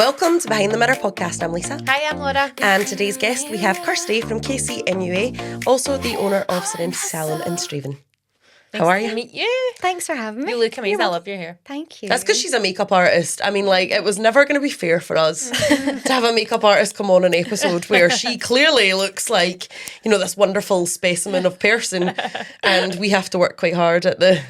Welcome to Behind the Mirror podcast. I'm Lisa. Hi, I'm Laura. And today's guest, we have Kirstie from KCNUA, also the owner of Serum Salon in Straven. How are you? Nice to meet you. Thanks for having me. You look amazing. I love your hair. Thank you. That's because she's a makeup artist. I mean, like, it was never going to be fair for us to have a makeup artist come on an episode where she clearly looks like, you know, this wonderful specimen of person, and we have to work quite hard at the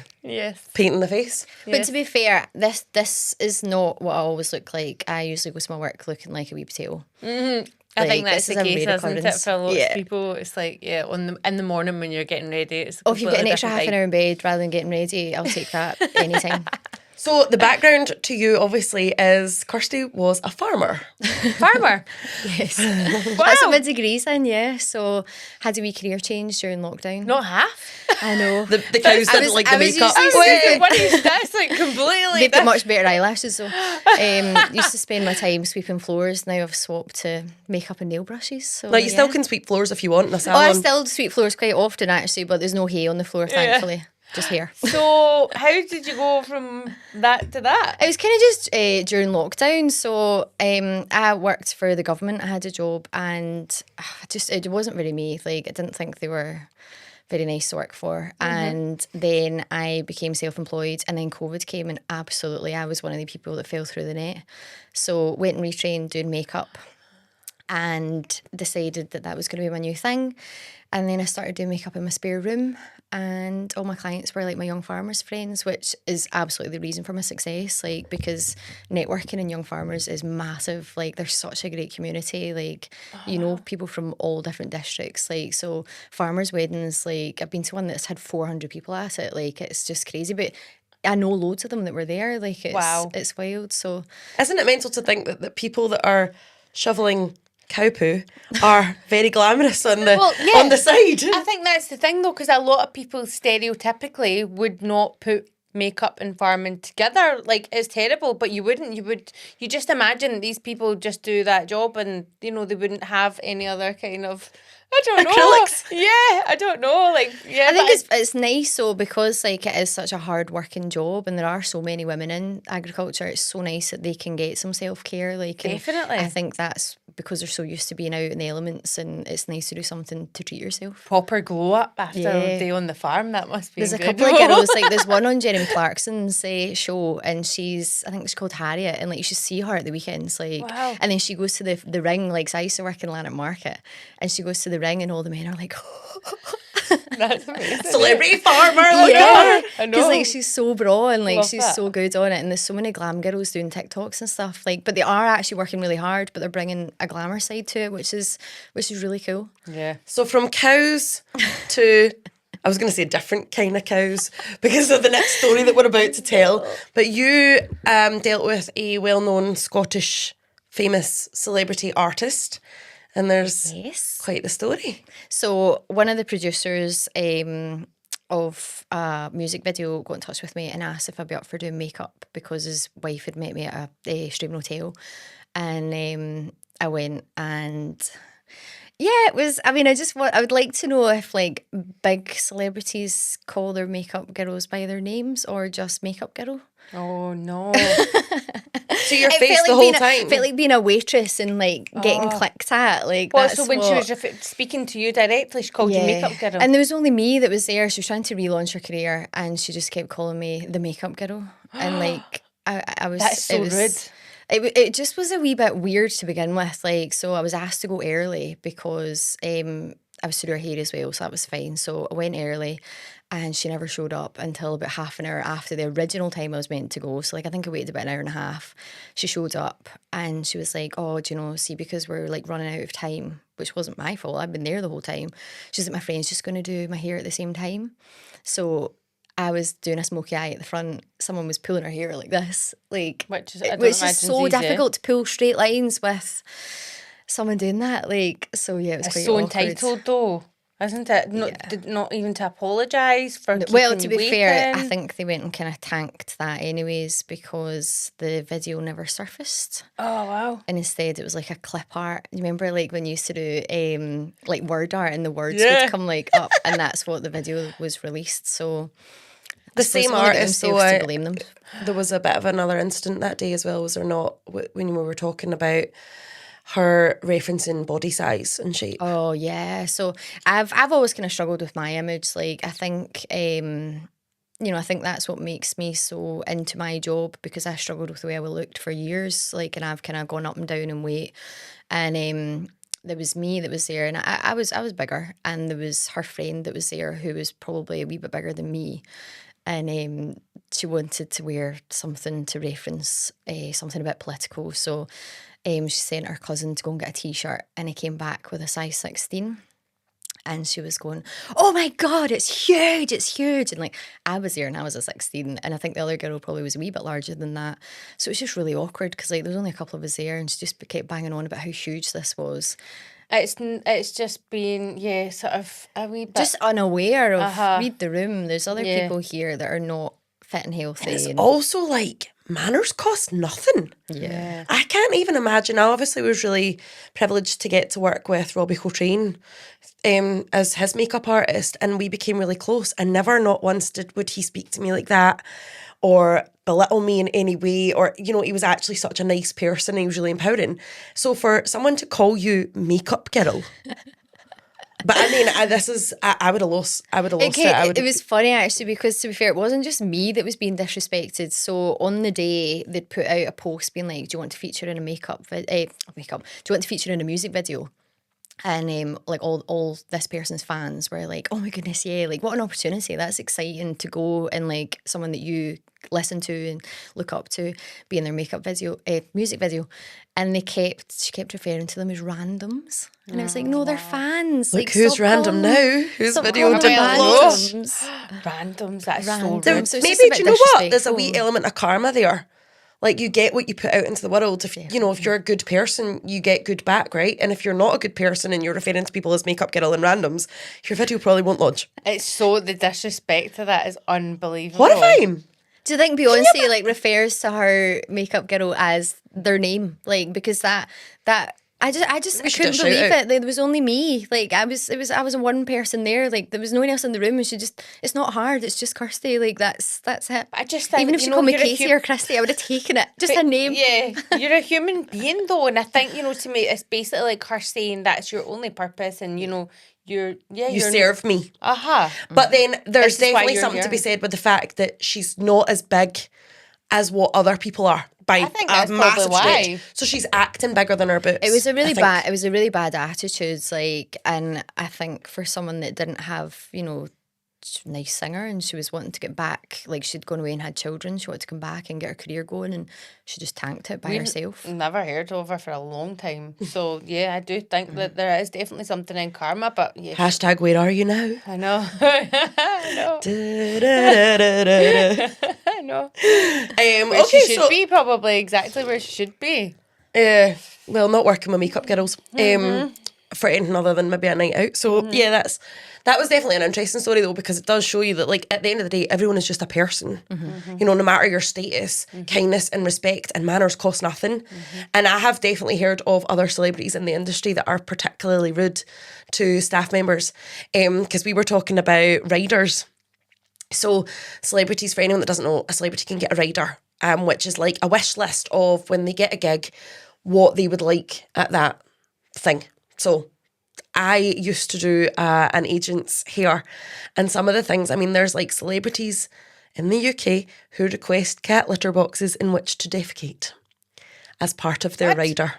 painting the face. But to be fair, this is not what I always look like. I usually go to my work looking like a wee potato. Mm-hmm. I think that's the case, isn't it, for a lot Yeah. of people? It's like, in the morning when you're getting ready, it's Oh, if you get an extra half thing. an hour in bed rather than getting ready, I'll take that anytime. So the background to you, obviously, is Kirstie was a farmer. Farmer. Yes. Wow. That's what my degree's in, yeah. So had a wee career change during lockdown. Not half. I know. The cows didn't like the makeup. That's like completely. They've got much better eyelashes though. Used to spend my time sweeping floors. Now I've swapped to makeup and nail brushes. So Like, you still can sweep floors if you want in a Oh, salon. I still sweep floors quite often actually, but there's no hay on the floor, thankfully. Just hair. So, how did you go from that to that? It was kind of just during lockdown. So I worked for the government. I had a job, and it wasn't really me. Like, I didn't think they were very nice to work for. Mm-hmm. And then I became self-employed, and then COVID came, and absolutely, I was one of the people that fell through the net. So went and retrained doing makeup, and decided that was going to be my new thing. And then I started doing makeup in my spare room, and all my clients were like my young farmers friends, which is absolutely the reason for my success. Like, because networking in young farmers is massive. Like, there's such a great community. Like, you know, people from all different districts. Like, so farmers' weddings, like, I've been to one that's had 400 people at it. Like, it's just crazy. But I know loads of them that were there. Like, it's wild. So, isn't it mental to think that the people that are shoveling cow poo are very glamorous on the side? I think that's the thing though, because a lot of people stereotypically would not put makeup and farming together. Like, it's terrible, but you wouldn't. You just imagine these people just do that job, and you know they wouldn't have any other kind of, I don't know. Acrylics. Yeah, I don't know. Like, yeah, I think it's nice though, because like it is such a hard working job, and there are so many women in agriculture. It's so nice that they can get some self-care. Like, and definitely. I think that's because they're so used to being out in the elements, and it's nice to do something to treat yourself. Proper glow up after a day on the farm. That must be There's good. a couple of girls, like there's one on Jeremy Clarkson's show, and I think it's called Harriet, and like you should see her at the weekends, like, wow. And then she goes to the ring, like, so I used to work in Lanark Market, and she goes to the ring, and all the men are like, That's amazing. Celebrity farmer, look yeah, at her. I know. because like she's so bra, and like Love she's that. so good on it, and there's so many glam girls doing TikToks and stuff, like, but they are actually working really hard, but they're bringing a glamour side to it, which is really cool. Yeah. So from cows to, I was going to say different kind of cows because of the next story that we're about to tell, but you dealt with a well-known Scottish famous celebrity artist, and there's quite the story. So one of the producers of a music video got in touch with me and asked if I'd be up for doing makeup, because his wife had met me at a Straven hotel, and I went, and yeah, it was, I mean, I would like to know if like big celebrities call their makeup girls by their names or just makeup girl. Oh no. So your It face felt the like whole being time. It felt like being a waitress and like getting clicked at. Like, Well, that's so when she was speaking to you directly, she called you makeup girl. And there was only me that was there. She was trying to relaunch her career, and she just kept calling me the makeup girl. And like, I was. That's so rude. It just was a wee bit weird to begin with. Like, so I was asked to go early because I was to do her hair as well, so that was fine. So I went early, and she never showed up until about half an hour after the original time I was meant to go. So like, I think I waited about an hour and a half. She showed up, and she was like, "Oh, do you know, see, because we're like running out of time," which wasn't my fault. I'd been there the whole time. She's like, "My friend's just going to do my hair at the same time." So I was doing a smoky eye at the front. Someone was pulling her hair like this. Like, Which is, it was just so difficult to pull straight lines with someone doing that. Like, so yeah, it was It's quite so awkward. entitled though, isn't it? Not even to apologise for keeping Well, to you be waiting. fair, I think they went and kind of tanked that anyways, because the video never surfaced. Oh wow. And instead it was like a clip art. You remember like when you used to do like word art, and the words would come like up, and that's what the video was released. So The suppose same I've only got artist, themselves though, to blame them. there was a bit of another incident that day as well, was there not? When we were talking about her referencing body size and shape. Oh yeah, so I've always kind of struggled with my image. Like I think, I think that's what makes me so into my job, because I struggled with the way I looked for years. Like, and I've kind of gone up and down in weight, and there was me that was there, and I was bigger, and there was her friend that was there who was probably a wee bit bigger than me, and she wanted to wear something to reference something a bit political, so. She sent her cousin to go and get a t-shirt, and he came back with a size 16, and she was going, "Oh my God, it's huge, and like I was there and I was a 16, and I think the other girl probably was a wee bit larger than that, so it was just really awkward because like there was only a couple of us there, and she just kept banging on about how huge this was. It's just being sort of a wee bit Just unaware of read the room. There's other people here that are not fit and healthy. It's also like manners cost nothing. Yeah. I can't even imagine. I obviously was really privileged to get to work with Robbie Coltrane as his makeup artist, and we became really close, and never, not once would he speak to me like that or belittle me in any way, or, he was actually such a nice person. He was really empowering. So for someone to call you makeup girl... But I mean, I would have lost it. It was funny actually, because to be fair, it wasn't just me that was being disrespected. So on the day, they'd put out a post being like, "Do you want to feature in a makeup? Do you want to feature in a music video?" And like all this person's fans were like, "Oh my goodness, yeah! Like what an opportunity! That's exciting to go and like someone that you listen to and look up to be in their music video." And she kept referring to them as randoms, and I was like, "No, they're fans. Look, like, who's stop random calling now? Whose stop video calling did them lost? randoms. That's Randoms. so rude. So it's Maybe, just a bit do you know what? There's a wee disrespectful. element of karma there. Like, you get what you put out into the world. If if you're a good person, you get good back, right? And if you're not a good person and you're referring to people as makeup girl and randoms, your video probably won't lodge. It's so, the disrespect to that is unbelievable. Horrifying. Do you think Beyonce like refers to her makeup girl as their name? Like, because that I should couldn't just believe shout out. it. Like, there was only me. Like I was one person there. Like there was no one else in the room, and it's not hard. It's just Kirstie. Like that's it. I just think, Even if she called me Katie or Kirstie, I would have taken it. Just a name. Yeah, you're a human being though, and I think, to me it's basically like her saying that's your only purpose, and You you're serve me. But then there's This is why definitely you're something to be here. said with the fact that she's not as big as what other people are by I think a that's massive probably why. stretch. So she's acting bigger than her boots. It was a I really think. bad attitude. Like, and I think for someone that didn't have, nice singer, and she was wanting to get back, like she'd gone away and had children, she wanted to come back and get her career going, and she just tanked it by herself. Never heard of her for a long time. So yeah, I do think that there is definitely something in karma, but yeah. Hashtag where are you now? I know. I know. Da-da-da-da-da. I know. Okay, Where she should so be, probably exactly where she should be. well, not working with makeup girls for anything other than maybe a night out. So yeah, that was definitely an interesting story though, because it does show you that like at the end of the day, everyone is just a person. No matter your status, kindness and respect and manners cost nothing. And I have definitely heard of other celebrities in the industry that are particularly rude to staff members, because we were talking about riders. So celebrities, for anyone that doesn't know, a celebrity can get a rider, which is like a wish list of when they get a gig, what they would like at that thing. So I used to do an agent's hair, and some of the things, I mean, there's like celebrities in the UK who request cat litter boxes in which to defecate as part of their rider.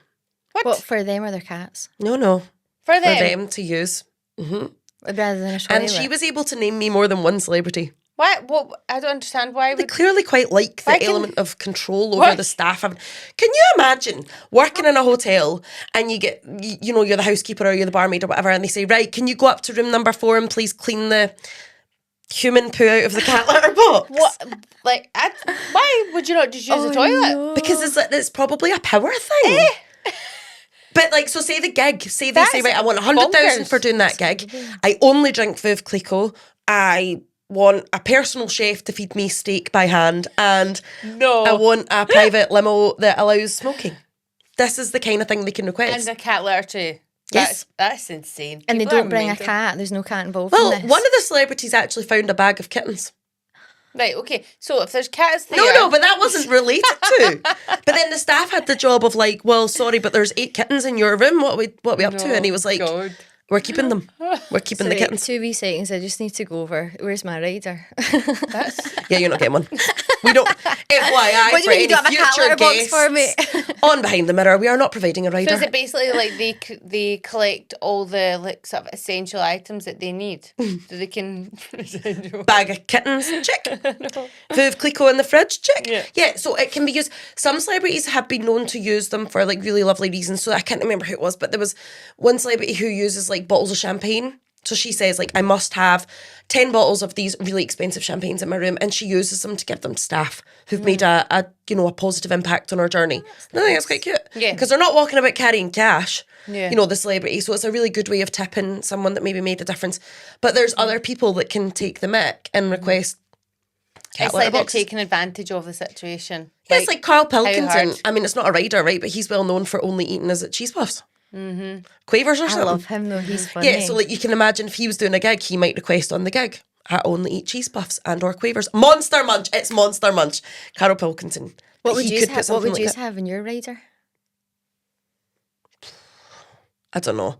What, for them or their cats? No. For For them. them to use. Rather than a toilet. And she was able to name me more than one celebrity. What? I don't understand why They would... clearly quite like the Why can- element of control over What? the staff. Can you imagine working in a hotel and you get, you're the housekeeper or you're the barmaid or whatever, and they say, right, can you go up to room number 4 and please clean the human poo out of the cat litter box? What? Like, why would you not just use the toilet? No. Because it's probably a power thing. But like, so say the gig, say they say, That's right, I want 100,000 bonkers. for doing that gig. I only drink Veuve Clicquot. I want a personal chef to feed me steak by hand, and No. I want a private limo that allows smoking. This is the kind of thing they can And request. a cat litter too. Yes. That's insane. And they People are don't bring a mental. cat. There's no cat involved Well, in this. one of the celebrities actually found a bag of kittens. Right, okay. So if there's cats there... No, but that wasn't related to. But then the staff had the job of like, well, sorry, but there's 8 kittens in your room. What are we up to? And he was like, God. we're keeping them. We're keeping the kittens. 2 wee seconds, I just need to go over. Where's my rider? Yeah, you're not getting one. We don't. FYI, What do for you mean, you any don't have a cat future litter box guests for me? on Behind the Mirror, we are not providing a rider. So is it basically like they collect all the like sort of essential items that they need so they can... Bag of kittens, check. Veuve Clicquot in the fridge, check. Yeah, so it can be used. Some celebrities have been known to use them for like really lovely reasons. So I can't remember who it was, but there was one celebrity who uses like bottles of champagne. So she says, like, I must have 10 bottles of these really expensive champagnes in my room, and she uses them to give them to staff who've made a positive impact on her journey. And I think that's quite cute. Yeah. Because they're not walking about carrying cash, Yeah. the celebrity. So it's a really good way of tipping someone that maybe made a difference. But there's other people that can take the mick and request cat It's litter like they're boxes. taking advantage of the situation. Yeah, it's like Carl Pilkington. hard? I mean, it's not a rider, right? But he's well known for only eating, is it cheese puffs? Mm-hmm. Quavers or I something? love him though, he's funny. Yeah, so like you can imagine if he was doing a gig, he might request on the gig, I only eat cheese puffs and or quavers. Monster Munch, it's Monster Munch. Carol Pilkington. What would He you could put have? What something would like you that. have in your rider? I don't know.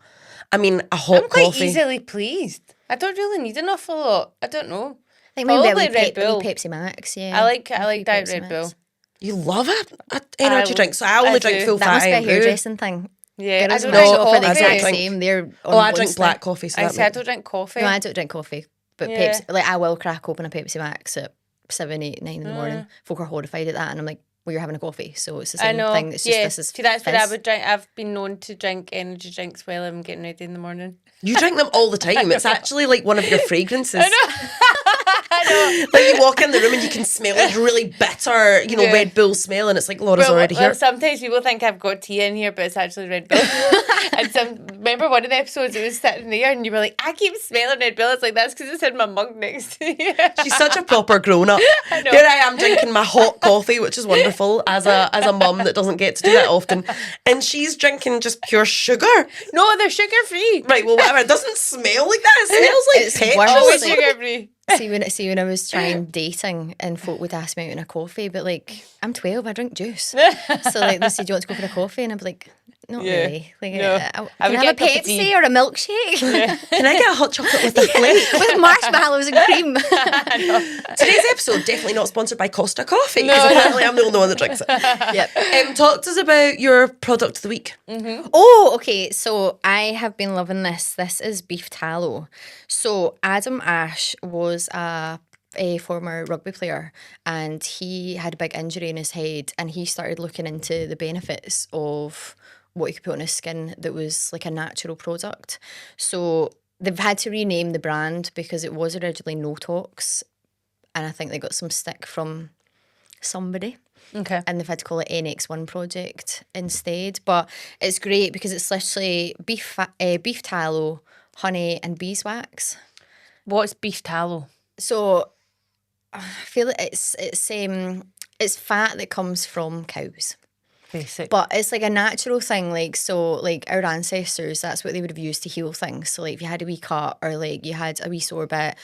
I mean, a hot I'm quite coffee. easily pleased. I don't really need an awful lot. I don't know. I think maybe Probably a wee Red Bull. Pepsi Max. Yeah, I like A wee Diet Pepsi Red Bull. Max. You love a energy I- drink, so I only I drink do. full That fat must be a iron brew. hairdressing thing. Yeah, Girls I and don't guys drink go for the coffee. exact drink- same. They're Oh, I on drink one black step. coffee, so I that say I makes... don't drink coffee. No, I don't drink coffee, but Yeah. Pepsi. Like I will crack open a Pepsi Max at 7, 8, 9 in the morning. Folk are horrified at that, and I'm like, well, you're having a coffee, so it's the I same know. thing. It's just yeah. this is. See, that's what I fizz. would drink. I've been known to drink energy drinks while I'm getting ready in the morning. You drink them all the time. It's actually like one of your fragrances. Like you walk in the room and you can smell like really bitter, Yeah. Red Bull smell, and it's like Laura's already here. Sometimes people think I've got tea in here, but it's actually Red Bull. And remember one of the episodes, it was sitting there and you were like, I keep smelling Red Bull. It's like, that's because it's in my mug next to you. She's such a proper grown up. I know. Here I am drinking my hot coffee, which is wonderful as a mum that doesn't get to do that often, and she's drinking just pure sugar. No, they're sugar free. Right, well, whatever. It doesn't smel like that. It smells like It's petrol. worse. Oh, It's it's like- sugar free. See when I was trying dating and folk would ask me out in a coffee, but like I'm 12, I drink juice. So like they say, do you want to go for a coffee? And I'd be like, not Yeah. really. Like, No. I would can I have a get a cup of Pepsi tea. or a milkshake Can I get a hot chocolate with a flake? with marshmallows and cream? Today's episode definitely not sponsored by Costa Coffee, because apparently I'm the only one that drinks it. Yep. Talk to us about your product of the week. Oh, okay. So I have been loving this. This is beef tallow. So Adam Ash was a former rugby player, and he had a big injury in his head, and he started looking into the benefits of what he could put on his skin that was like a natural product. So they've had to rename the brand because it was originally No Tox, and I think they got some stick from somebody. Okay. And they've had to call it NX1 Project instead. But it's great because it's literally beef tallow, honey, and beeswax. What's beef tallow? So I feel like it's fat that comes from cows. Basic. But it's like a natural thing, like our ancestors, that's what they would have used to heal things. So like if you had a wee cut or like you had a wee sore bit,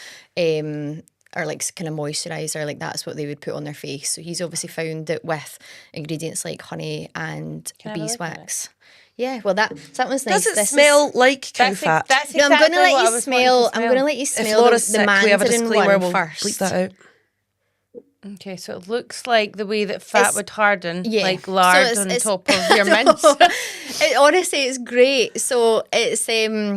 or like kind of moisturiser, like that's what they would put on their face. So he's obviously found that with ingredients like honey and Can I have a look at beeswax. Yeah, well that one's nice. Does it This is- smell like cow That's, fat? that's No, exactly I'm gonna what I let you was smell. wanting to I'm gonna let you If smell Laura's the sick, we have a mandarin disclaimer. one We'll first. bleep that out. Okay, so it looks like the way that fat It's- would harden, yeah. like lard So on it's- top of your No, mince. honestly, it's great. So it's It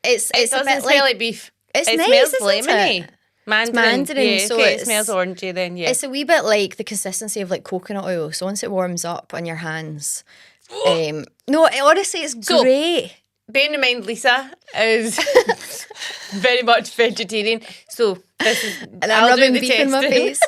a doesn't bit smell like beef. It's it nice, smells isn't lemony. it? Mandarin. mandarin, Yeah, so okay, it it's- smells orangey then, yeah. It's a wee bit like the consistency of like coconut oil. So once it warms up on your hands, honestly, it's So- great. Bearing in mind, Lisa is very much vegetarian, so this is... And I'm I'll do rubbing the beef in my testing. face.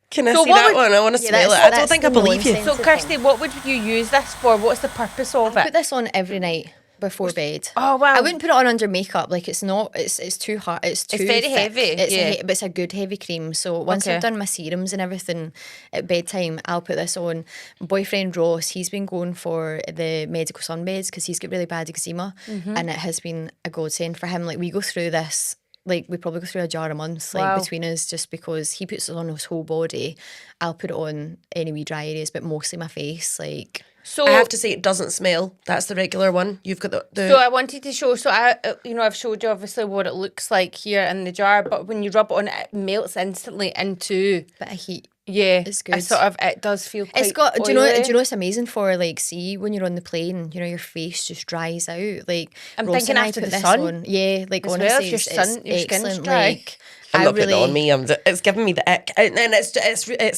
Can I So see what that would- one? I want to Yeah, smell it. that's- I don't that's think I the believe you. nonsense. So, Kirstie, what would you use this for? What's the purpose of Put it? this on every night before bed. Oh, wow. I wouldn't put it on under makeup. Like it's not. It's too hard. It's too. very thick. heavy, yeah. But it's a good heavy cream. So once Okay. I've done my serums and everything at bedtime, I'll put this on. My boyfriend Ross, he's been going for the medical sunbeds because he's got really bad eczema, Mm-hmm. and it has been a godsend for him. Like we go through this like we probably go through a jar a month, like Wow. between us, just because he puts it on his whole body. I'll put it on any wee dry areas, but mostly my face. Like, So I have to say it doesn't smell. That's the regular one. You've got the So I wanted to show. So I've showed you obviously what it looks like here in the jar, but when you rub it on, it melts instantly into. bit of heat. Yeah, It's good. It does feel quite It's got. oily. Do you know what's amazing for? Like, see when you're on the plane, you know your face just dries out. Like, I'm Ross thinking and I after put the this sun on. Yeah, like as well, honestly, if your your skin's excellent. dry. Like, I'm I not putting it really. on me. It's giving me the ick, and it's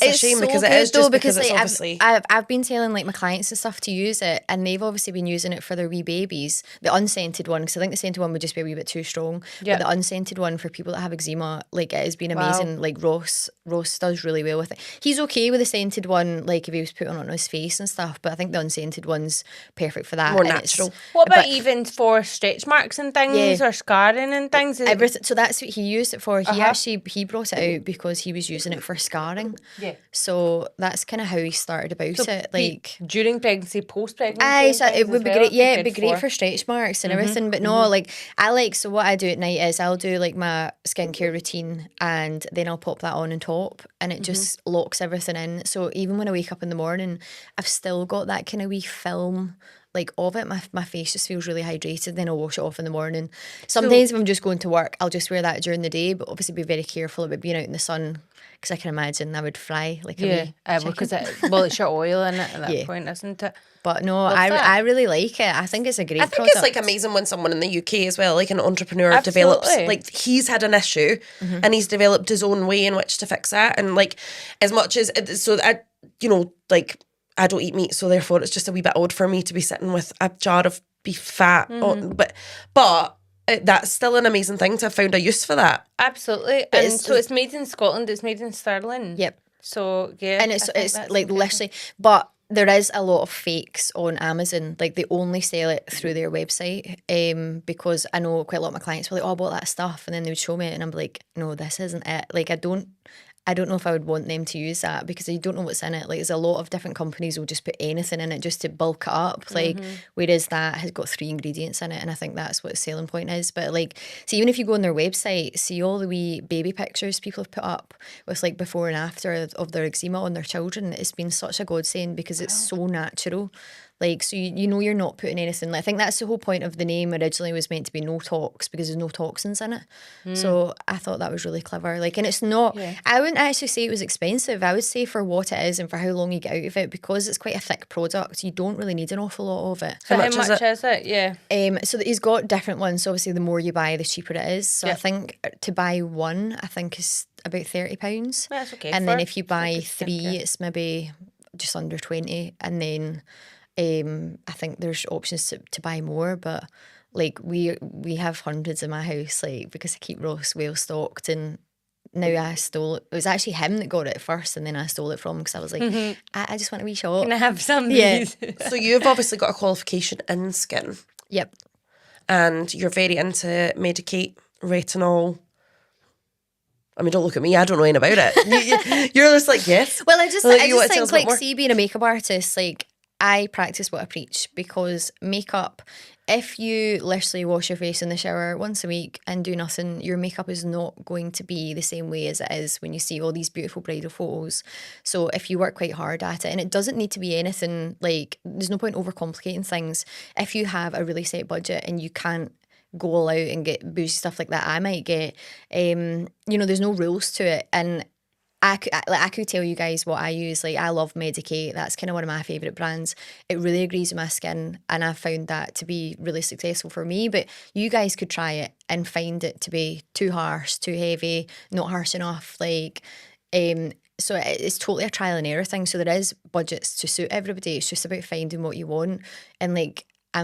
a shame because it is just because it's like, obviously. I've been telling like my clients and stuff to use it, and they've obviously been using it for their wee babies. The unscented one, because I think the scented one would just be a wee bit too strong. Yeah. But the unscented one for people that have eczema, like it has been Wow. amazing. Like Ross does really well with it. He's okay with the scented one, like if he was putting it on his face and stuff. But I think the unscented one's perfect for that. More and natural. What about but- even for stretch marks and things, Yeah. or scarring and things? Everything. So that's what he used it for. Uh-huh. He brought it out because he was using it for scarring. Yeah. So that's kind of how he started about it. Like, during pregnancy, post pregnancy. aye, so it would be great. Yeah, it'd be great for. for stretch marks and everything. But no, like so what I do at night is I'll do like my skincare routine and then I'll pop that on top and it just locks everything in. So even when I wake up in the morning, I've still got that kind of wee film like of it. My face just feels really hydrated. Then I'll wash it off in the morning. Sometimes if I'm just going to work, I'll just wear that during the day, but obviously be very careful about being out in the sun because I can imagine I would fry like a wee because it's your oil in it at that Yeah. point, isn't it? But no, that. I really like it. I think it's a great I think product. it's like amazing when someone in the UK as well, like an entrepreneur, Absolutely. develops, like he's had an issue and he's developed his own way in which to fix that. And like as much as, so I, you know, like I don't eat meat, so therefore it's just a wee bit odd for me to be sitting with a jar of beef fat. But that's still an amazing thing to have found a use for that. Absolutely. But And so it's made in Scotland, it's made in Stirling. Yep. So yeah. And I it's think that's like incredible. literally, but there is a lot of fakes on Amazon. Like they only sell it through their website. Because I know quite a lot of my clients were like, "Oh, I bought that stuff," and then they would show me it, and I'm like, "No, this isn't it." Like I don't know if I would want them to use that because you don't know what's in it. Like there's a lot of different companies will just put anything in it just to bulk it up. Like whereas that has got 3 ingredients in it, and I think that's what the selling point is. But like, see, even if you go on their website, see all the wee baby pictures people have put up with like before and after of their eczema on their children. It's been such a godsend because it's so natural. Like, so you know you're not putting anything. Like, I think that's the whole point of the name originally was meant to be no tox because there's no toxins in it. So I thought that was really clever. Like, and it's not, I wouldn't actually say it was expensive. I would say for what it is and for how long you get out of it, because it's quite a thick product, you don't really need an awful lot of it. So how much much is is it? Yeah. So he's got different ones. So obviously the more you buy, the cheaper it is. So I Yep. think to buy one, I think is about £30. That's okay. And for then if you buy good 3, skincare. it's maybe just under 20. And then I think there's options to buy more, but like we have hundreds in my house, like because I keep Ross well stocked, and now I stole it. It was actually him that got it first, and then I stole it from him because I was like, I just want a wee shot. Can I have some? Yeah. Please? So you've obviously got a qualification in skin Yep. and you're very into Medicate, retinol. I mean, don't look at me. I don't know anything about it. You're just like, yes. Well, I You just want to tell think us a bit like, more? see, being a makeup artist, like I practice what I preach because makeup, if you literally wash your face in the shower once a week and do nothing, your makeup is not going to be the same way as it is when you see all these beautiful bridal photos. So if you work quite hard at it, and it doesn't need to be anything, like there's no point overcomplicating things. If you have a really set budget and you can't go all out and get bougie stuff like that I might get, you know, there's no rules to it. And I could tell you guys what I use. Like I love Medicate. That's kind of one of my favourite brands. It really agrees with my skin, and I've found that to be really successful for me. But you guys could try it and find it to be too harsh, too heavy, not harsh enough. Like, so it's totally a trial and error thing. So there is budgets to suit everybody. It's just about finding what you want. And like, I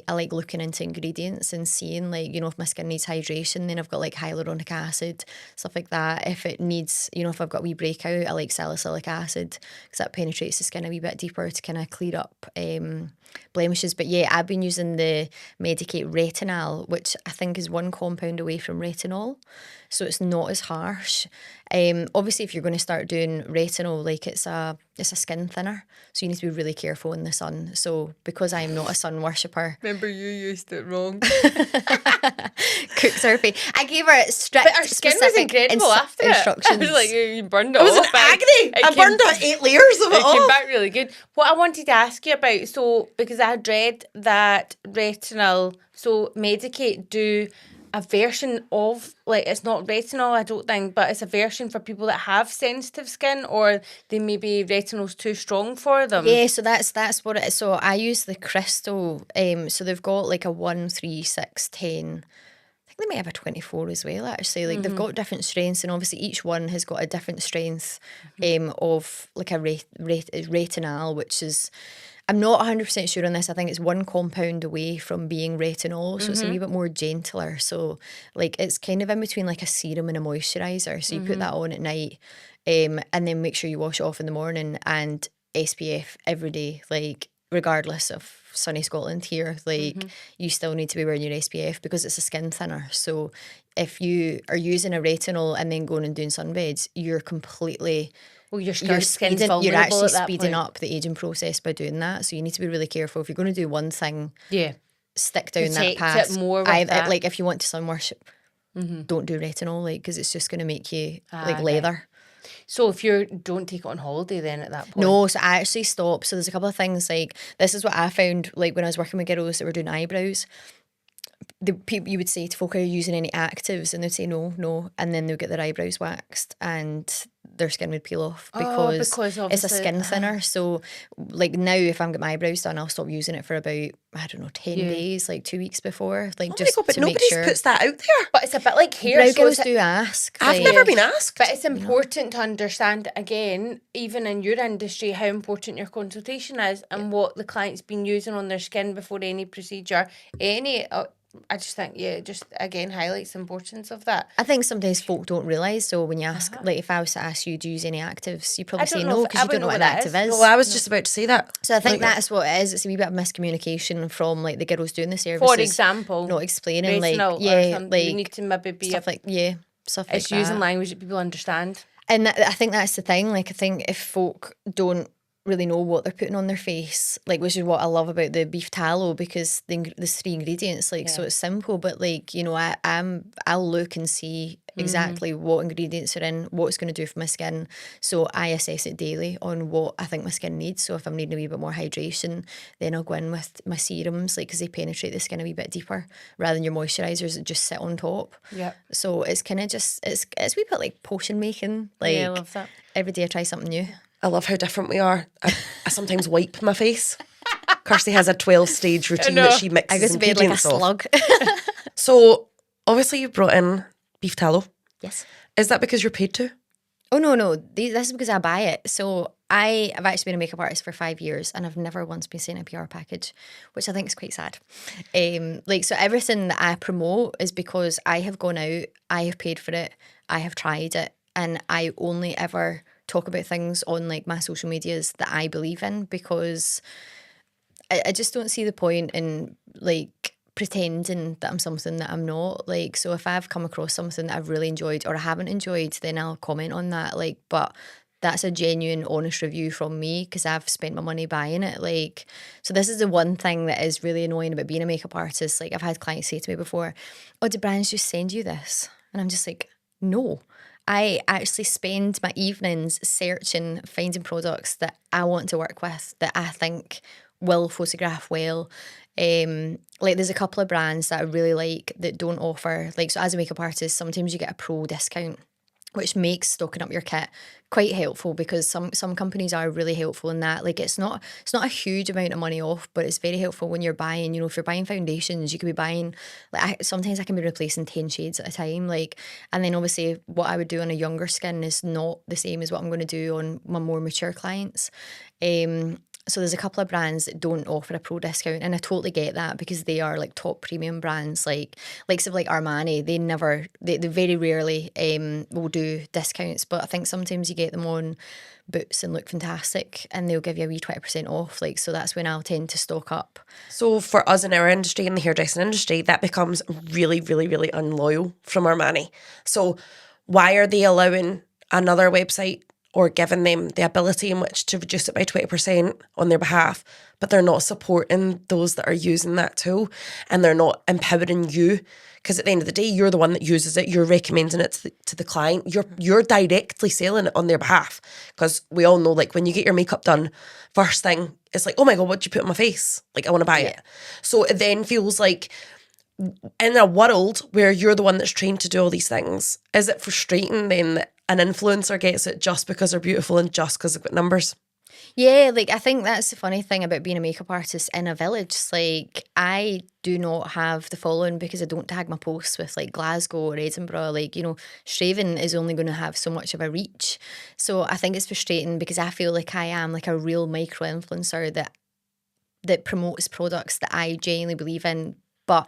like looking into ingredients and seeing, like, you know, if my skin needs hydration, then I've got like hyaluronic acid, stuff like that. If it needs, you know, if I've got a wee breakout, I like salicylic acid because that penetrates the skin a wee bit deeper to kind of clear up blemishes. But yeah, I've been using the Medicate retinol, which I think is 1 compound away from retinol, so it's not as harsh. Obviously, if you're going to start doing retinol, like it's a skin thinner, so you need to be really careful in the sun. So because I'm not a sun worshipper. Remember you used it wrong. Cooks her face. I gave her strict, But her skin was specific incredible after instructions. it. I was like, you burned it It was off. an agony. I came- burned out 8 layers of it It came off. back really good. What I wanted to ask you about, so because I had read that retinol, so Medicate do a version of, like, it's not retinol, I don't think, but it's a version for people that have sensitive skin, or they maybe retinol's too strong for them. Yeah, so that's what it is. So I use the crystal. So they've got like a 1, 3, 6, 10. I think they might have a 24 as well, actually. Like they've got different strengths, and obviously each one has got a different strength of like a retinol, which is, I'm not 100% sure on this. I think it's 1 compound away from being retinol, so it's a wee bit more gentler. So like it's kind of in between like a serum and a moisturiser. So you put that on at night, and then make sure you wash it off in the morning, and SPF every day, like regardless of sunny Scotland here, like you still need to be wearing your SPF because it's a skin thinner. So if you are using a retinol and then going and doing sunbeds, you're completely... Well, your You're skin's speeding, vulnerable you're actually at that speeding point. up the aging process by doing that. So you need to be really careful. If you're going to do one thing, Yeah. stick down that Protect path. it more with that. Like if you want to sun worship, don't do retinol, like, because it's just going to make you like right. leather. So if you don't take it on holiday then at that point? No, so I actually stopped. So there's a couple of things, like this is what I found, like when I was working with girls that were doing eyebrows. The people, you would say to folk, are you using any actives? And they'd say no, and then they'll get their eyebrows waxed and their skin would peel off because it's a obviously- skin thinner. So like now if I'm getting my eyebrows done, I'll stop using it for about, I don't know, 10 days, like 2 weeks before, like Oh my just God, but to make nobody sure. puts that out there. But it's a bit like hair. Brow so girls it's do ask. I've like- never been asked. But it's important to understand, again, even in your industry, how important your consultation is and what the client's been using on their skin before any procedure. I just think, just again highlights the importance of that. I think sometimes folk don't realise. So when you ask, like if I was to ask you, do you use any actives? You probably I don't say know no if- because I you don't know what wouldn't an know active what that is. Well, I was just about to say that. So I think Like, that's what it is. It's a wee bit of miscommunication from like the girls doing the services. For example, not explaining like retinol or yeah, something, like you need to maybe be stuff like stuff like it's using that. language that people understand. And I think that's the thing. Like I think if folk don't really know what they're putting on their face, like which is what I love about the beef tallow, because there's 3 ingredients, like so it's simple, but like, you know, I'll look and see exactly what ingredients are in, what it's going to do for my skin. So I assess it daily on what I think my skin needs. So if I'm needing a wee bit more hydration, then I'll go in with my serums, like because they penetrate the skin a wee bit deeper rather than your moisturisers that just sit on top. Yeah. So it's kind of just it's a wee bit like potion making. Like I love that. every day I try something new. I love how different we are. I sometimes wipe my face. Kirstie has a 12-stage routine that she I mixes go to bed like a ingredients of. slug. So obviously you brought in beef tallow. Yes. Is that because you're paid to? Oh no. This is because I buy it. So I've actually been a makeup artist for 5 years and I've never once been sent a PR package, which I think is quite sad. So everything that I promote is because I have gone out, I have paid for it, I have tried it, and I only ever talk about things on like my social medias that I believe in, because I just don't see the point in like pretending that I'm something that I'm not. Like, so if I've come across something that I've really enjoyed or I haven't enjoyed, then I'll comment on that. Like, but that's a genuine, honest review from me because I've spent my money buying it. Like, so this is the one thing that is really annoying about being a makeup artist. Like, I've had clients say to me before, "Oh, do brands just send you this?" And I'm just like, no. I actually spend my evenings searching, finding products that I want to work with, that I think will photograph well. Like there's a couple of brands that I really like that don't offer, like, so as a makeup artist, sometimes you get a pro discount, which makes stocking up your kit quite helpful, because some companies are really helpful in that. Like it's not a huge amount of money off, but it's very helpful when you're buying, you know, if you're buying foundations, you could be buying, like sometimes I can be replacing 10 shades at a time, like, and then obviously what I would do on a younger skin is not the same as what I'm going to do on my more mature clients. So there's a couple of brands that don't offer a pro discount, and I totally get that because they are like top premium brands, like likes of like Armani. They very rarely will do discounts, but I think sometimes you get them on Boots and Look Fantastic, and they'll give you a wee 20% off. Like, so that's when I'll tend to stock up. So for us in our industry, in the hairdressing industry, that becomes really, really, really unloyal from Armani. So why are they allowing another website or giving them the ability in which to reduce it by 20% on their behalf, but they're not supporting those that are using that tool, and they're not empowering you. Because at the end of the day, you're the one that uses it. You're recommending it to the client. You're directly selling it on their behalf. Because we all know, like, when you get your makeup done, first thing, it's like, oh my God, what did you put on my face? Like, I want to buy it. So it then feels like, in a world where you're the one that's trained to do all these things, is it frustrating then that an influencer gets it just because they're beautiful and just because they've got numbers? Yeah, like I think that's the funny thing about being a makeup artist in a village. Like I do not have the following because I don't tag my posts with like Glasgow or Edinburgh. Like, you know, Straven is only going to have so much of a reach. So I think it's frustrating because I feel like I am like a real micro influencer that promotes products that I genuinely believe in, but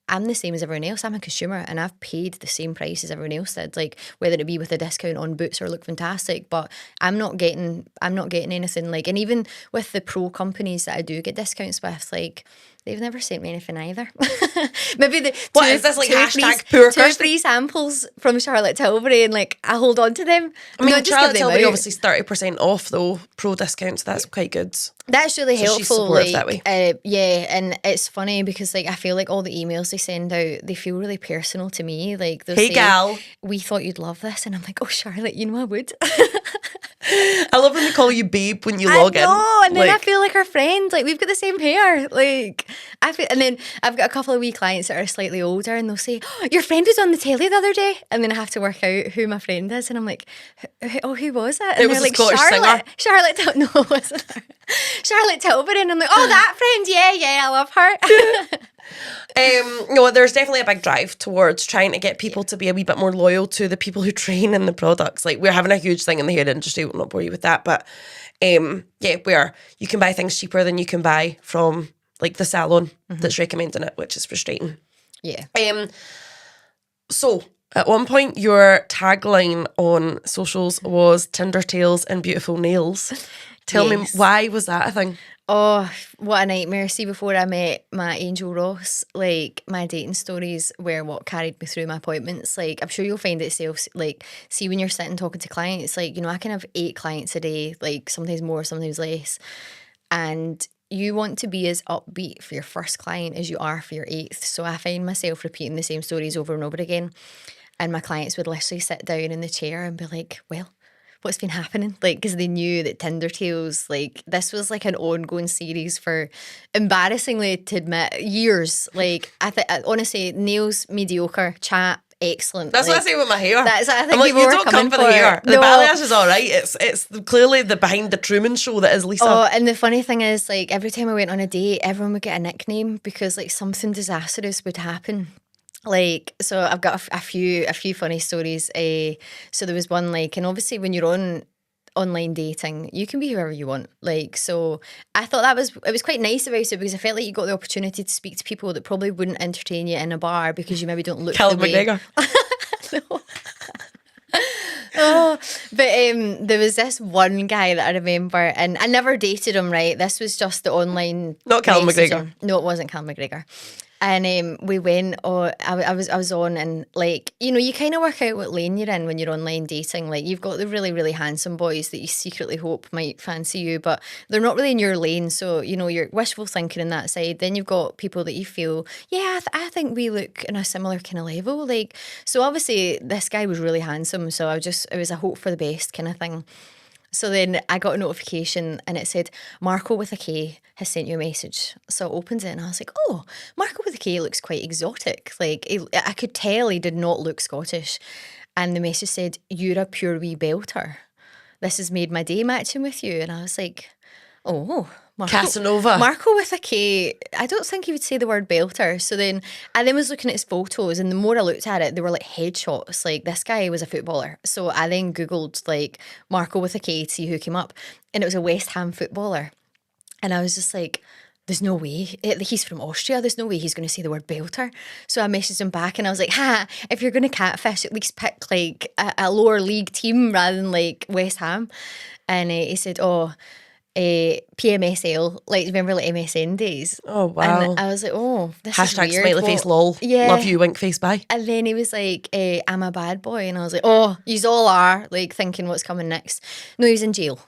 I'm the same as everyone else. I'm a consumer and I've paid the same price as everyone else did, like whether it be with a discount on Boots or Look Fantastic, but I'm not getting anything. Like, and even with the pro companies that I do get discounts with, like they've never sent me anything either. Maybe the What is this, like hashtag poor two or Kirstie? three samples from Charlotte Tilbury, and like I hold on to them. I mean, Not just give Charlotte them Tilbury out. obviously is 30% off though, pro discounts. That's quite good. That's really So she's helpful. supportive Like, that way. yeah, and it's funny because like I feel like all the emails they send out, they feel really personal to me. Like they'll Hey, say, gal. we thought you'd love this, and I'm like, oh Charlotte, you know I would. I love when they call you babe when you I log in. know, and then I Like, feel like our friend. Like we've got the same hair. Like I feel, and then I've got a couple of wee clients that are slightly older, and they'll say, oh, your friend was on the telly the other day, and then I have to work out who my friend is, and I'm like, who was it? And It was they're a Scottish Charlotte. No, it wasn't her. Charlotte Tilbury, and I'm like, oh, that friend, yeah, I love her. no, there's definitely a big drive towards trying to get people to be a wee bit more loyal to the people who train in the products. Like, we're having a huge thing in the hair industry. We'll not bore you with that, but where you can buy things cheaper than you can buy from like the salon that's recommending it, which is frustrating. Yeah. So at one point, your tagline on socials was Tinder tails and beautiful nails. Tell me, Yes. why was that a thing? Oh, what a nightmare. See, before I met my Angel Ross, like my dating stories were what carried me through my appointments. Like, I'm sure you'll find it yourself, like, see when you're sitting talking to clients, like, you know, I can have 8 clients a day, like sometimes more, sometimes less. And you want to be as upbeat for your first client as you are for your 8th. So I find myself repeating the same stories over and over again. And my clients would literally sit down in the chair and be like, well, what's been happening? Like, because they knew that Tinder Tales, like, this was like an ongoing series for, embarrassingly to admit, years. Like, honestly, nails, mediocre, chat, excellent. That's like, what I say with my hair. That's what I think I'm like, people you were don't come coming for the hair. The No. balayage is all right. It's clearly the behind the Truman Show that is Lisa. Oh, and the funny thing is, like, every time I went on a date, everyone would get a nickname because, like, something disastrous would happen. Like, so I've got a few funny stories. So there was one, like, and obviously when you're on online dating, you can be whoever you want. Like, so I thought it was quite nice about it because I felt like you got the opportunity to speak to people that probably wouldn't entertain you in a bar because you maybe don't look Callum the way. McGregor. No. Oh, but there was this one guy that I remember, and I never dated him. Right, this was just the online. Not Callum messaging. McGregor. No, it wasn't Callum McGregor. And we went. Oh, I was on, and like, you know, you kind of work out what lane you're in when you're online dating. Like, you've got the really, really handsome boys that you secretly hope might fancy you, but they're not really in your lane. So, you know, you're wishful thinking on that side. Then you've got people that you feel, yeah, I think we look in a similar kind of level. Like, so obviously this guy was really handsome. So it was a hope for the best kind of thing. So then I got a notification and it said, Marco with a K has sent you a message. So I opened it and I was like, oh, Marco with a K looks quite exotic. Like, I could tell he did not look Scottish. And the message said, you're a pure wee belter. This has made my day matching with you. And I was like, oh, Casanova. Marco with a K, I don't think he would say the word belter. So then I was looking at his photos, and the more I looked at it, they were like headshots. Like, this guy was a footballer. So I then Googled like Marco with a K to see who came up, and it was a West Ham footballer. And I was just like, there's no way. He's from Austria. There's no way he's going to say the word belter. So I messaged him back and I was like, if you're going to catfish, at least pick like a lower league team rather than like West Ham. And he said, oh, PMSL, like remember like MSN days. Oh, wow. And I was like, oh, this Hashtag is weird. smiley face lol. Yeah. Love you, wink face, bye. And then he was like, I'm a bad boy. And I was like, oh, yous all are, like thinking what's coming next. No, he was in jail.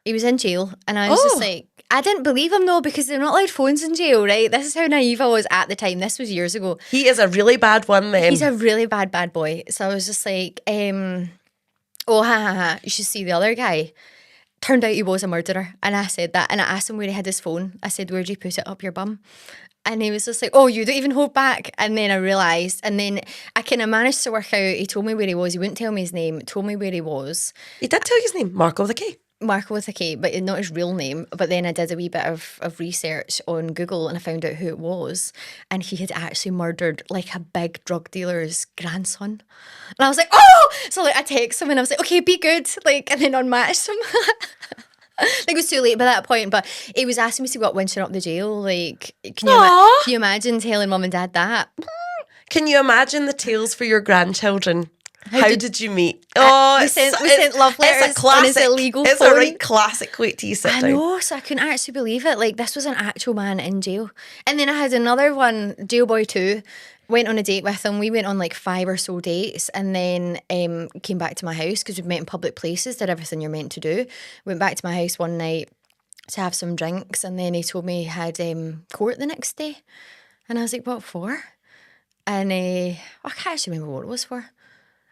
He was in jail. And I was just like, I didn't believe him though, because they're not allowed phones in jail, right? This is how naive I was at the time. This was years ago. He is a really bad one then. He's a really bad boy. So I was just like, oh, you should see the other guy. Turned out he was a murderer. And I said that. And I asked him where he had his phone. I said, where'd you put it? Up your bum? And he was just like, oh, you don't even hold back. And then I realised, and then I kind of managed to work out, he told me where he was. He wouldn't tell me his name, told me where he was. He did tell you his name, Marco the K. Marco with a K, but not his real name. But then I did a wee bit of research on Google and I found out who it was. And he had actually murdered like a big drug dealer's grandson. And I was like, oh! So like I text him and I was like, okay, be good. Like, and then unmatched him. I think it was too late by that point, but he was asking me to go up winching up the jail. Like, can you imagine telling mum and dad that? Can you imagine the tales for your grandchildren? How did you meet? Oh, we sent love letters. It's a classic. On his illegal it's phone. a right classic. Wait till you sit I down. know, so I couldn't actually believe it. Like, this was an actual man in jail. And then I had another one, Jailboy 2. Went on a date with him. We went on like 5 or so dates and then came back to my house because we'd met in public places, did everything you're meant to do. Went back to my house one night to have some drinks and then he told me he had court the next day. And I was like, what for? And I can't actually remember what it was for.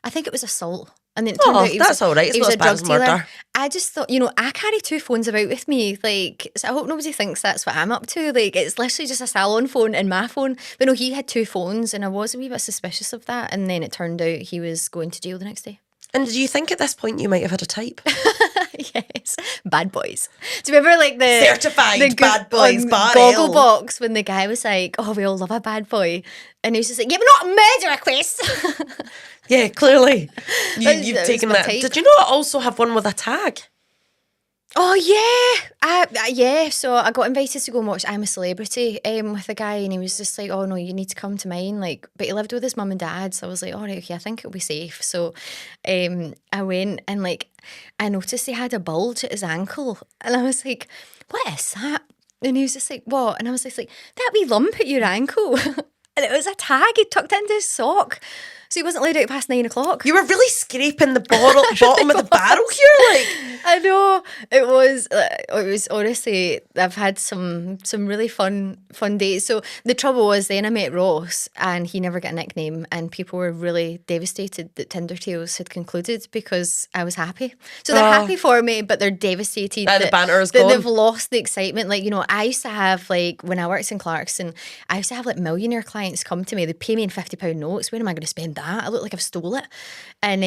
I think it was assault. And then it turned out he was that's all right. It's he not was as a bad drug as dealer. murder. I just thought, I carry 2 phones about with me. Like, so I hope nobody thinks that's what I'm up to. Like, it's literally just a salon phone and my phone. But no, he had 2 phones and I was a wee bit suspicious of that. And then it turned out he was going to jail the next day. And do you think at this point you might have had a type? Yes, bad boys. Do you remember like the Certified bad boys bar Goggle ale. box when the guy was like, "Oh, we all love a bad boy," and he was just like, "Yeah, but not a murderer, Chris." Yeah, clearly. That You've was taken my that. type. Did you not also have one with a tag? Oh yeah, yeah. So I got invited to go and watch I'm a Celebrity with a guy, and he was just like, "Oh no, you need to come to mine." Like, but he lived with his mum and dad, so I was like, "All right, okay, I think it'll be safe." So, I went and like I noticed he had a bulge at his ankle, and I was like, "What is that?" And he was just like, "What?" And I was just like, "That wee lump at your ankle," and it was a tag he tucked into his sock. So he wasn't allowed out past 9 o'clock. You were really scraping the bottom of the barrel here, like. I know it was honestly, I've had some really fun days. So the trouble was then I met Ross and he never got a nickname and people were really devastated that Tinder Tales had concluded because I was happy. So they're happy for me, but they're devastated That the banter is that gone. they've lost the excitement. Like, I used to have like when I worked in Clarkson, I used to have like millionaire clients come to me. They'd pay me in £50 notes. Where am I going to spend that? I look like I've stole it. And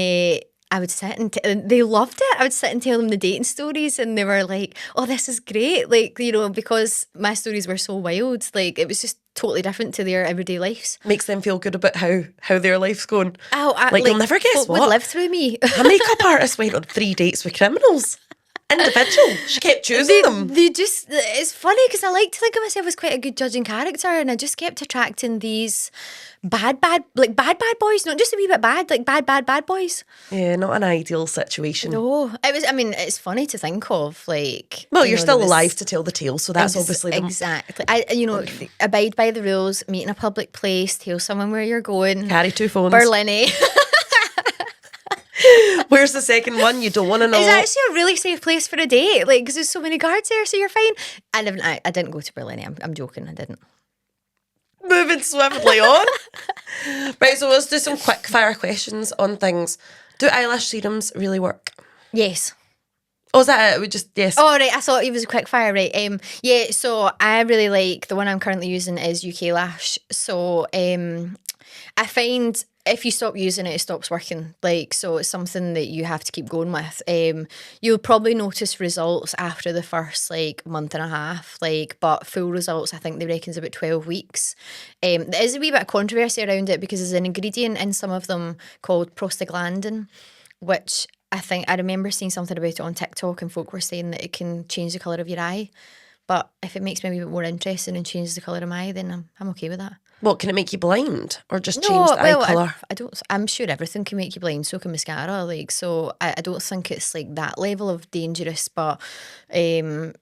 I would sit and they loved it. I would sit and tell them the dating stories and they were like, oh, this is great. Like, because my stories were so wild, like it was just totally different to their everyday lives. Makes them feel good about how their life's going. Oh, like you'll never guess folk what. would live through me. A makeup artist went on 3 dates with criminals. Individual. She kept choosing them. They just, it's funny because I like to think of myself as quite a good judging character and I just kept attracting these bad boys, not just a wee bit bad, like bad boys. Yeah, not an ideal situation. No, it's funny to think of, like. Well, you're still alive to tell the tale, so that's obviously exactly. Abide by the rules, meet in a public place, tell someone where you're going. Carry 2 phones. Berlin. Where's the second one? You don't want to know. It's actually a really safe place for a date, like, because there's so many guards there, so you're fine. I didn't go to Berlin. I'm joking. I didn't. Moving swiftly on. Right, so let's do some quick fire questions on things. Do eyelash serums really work? Yes. Oh, is that it? We just, yes. Oh, right. I thought it was a quick fire, right. Yeah, so I really like, the one I'm currently using is UK Lash. So I find if you stop using it, it stops working. Like, so it's something that you have to keep going with. You'll probably notice results after the first month and a half, but full results, I think they reckon is about 12 weeks. There is a wee bit of controversy around it because there's an ingredient in some of them called prostaglandin, which I remember seeing something about it on TikTok and folk were saying that it can change the colour of your eye. But if it makes me a wee bit more interesting and changes the colour of my eye, then I'm okay with that. What, can it make you blind or just change the eye colour? I'm sure everything can make you blind, so can mascara. Like, so I don't think it's like that level of dangerous, but I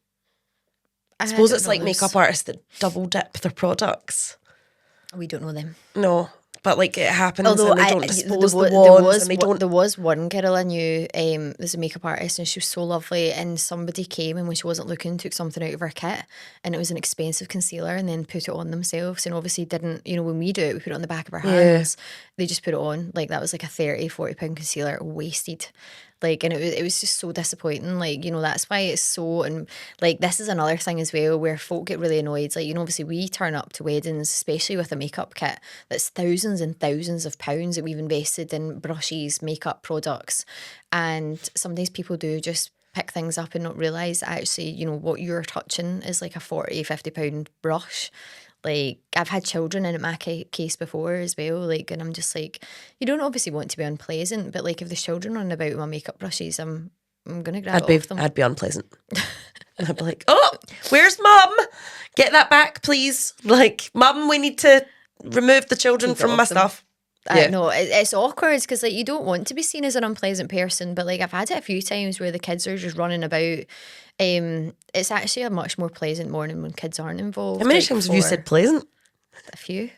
suppose it's like makeup artists that double dip their products. We don't know them. No, but like it happens, Although and they don't dispose the wands, and they don't. There was one girl I knew, there's a makeup artist, and she was so lovely, and somebody came and when she wasn't looking took something out of her kit, and it was an expensive concealer, and then put it on themselves, and obviously didn't, when we do it, we put it on the back of our hands. They just put it on, like that was like a £30-40 concealer wasted. Like, and it was just so disappointing. Like, that's why it's so, and like, this is another thing as well where folk get really annoyed. Like, obviously we turn up to weddings, especially with a makeup kit that's thousands and thousands of pounds that we've invested in brushes, makeup products. And sometimes people do just pick things up and not realise actually, what you're touching is like a £40-50 brush. Like, I've had children in my case before as well, like, and I'm just like, you don't obviously want to be unpleasant, but like, if there's children running about with my makeup brushes, I'm going to grab it off them. I'd be unpleasant. I'd be like, oh, where's mum? Get that back, please. Like, mum, we need to remove the children from my stuff. I know, it's awkward because like you don't want to be seen as an unpleasant person, but like I've had it a few times where the kids are just running about. It's actually a much more pleasant morning when kids aren't involved. How many times have you said pleasant? A few.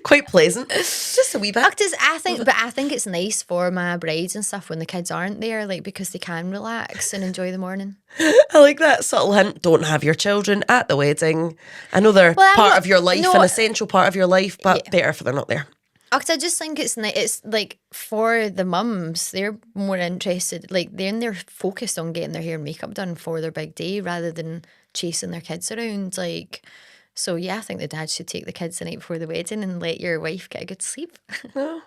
Quite pleasant. Just a wee bit. I think it's nice for my brides and stuff when the kids aren't there, like because they can relax and enjoy the morning. I like that subtle hint. Don't have your children at the wedding. I know they're part of your life, an essential part of your life, but better if they're not there. I just think it's like for the mums, they're more interested, like they're focused on getting their hair and makeup done for their big day rather than chasing their kids around. Like, so yeah, I think the dad should take the kids the night before the wedding and let your wife get a good sleep. No.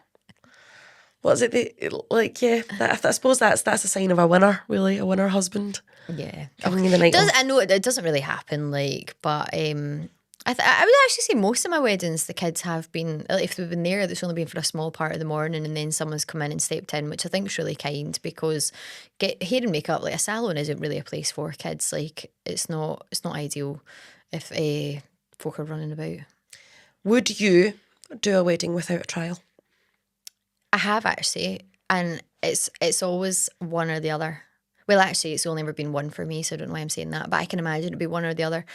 What is it? I suppose that's a sign of a winner, really, a winner husband. Yeah. Giving you the night off. I know it doesn't really happen, like, but I would actually say most of my weddings, the kids have been, if they've been there, it's only been for a small part of the morning and then someone's come in and stepped in, which I think is really kind because hair and makeup, like a salon isn't really a place for kids. Like it's not ideal if folk are running about. Would you do a wedding without a trial? I have actually, and it's always one or the other. Well, actually, it's only ever been one for me, so I don't know why I'm saying that, but I can imagine it'd be one or the other.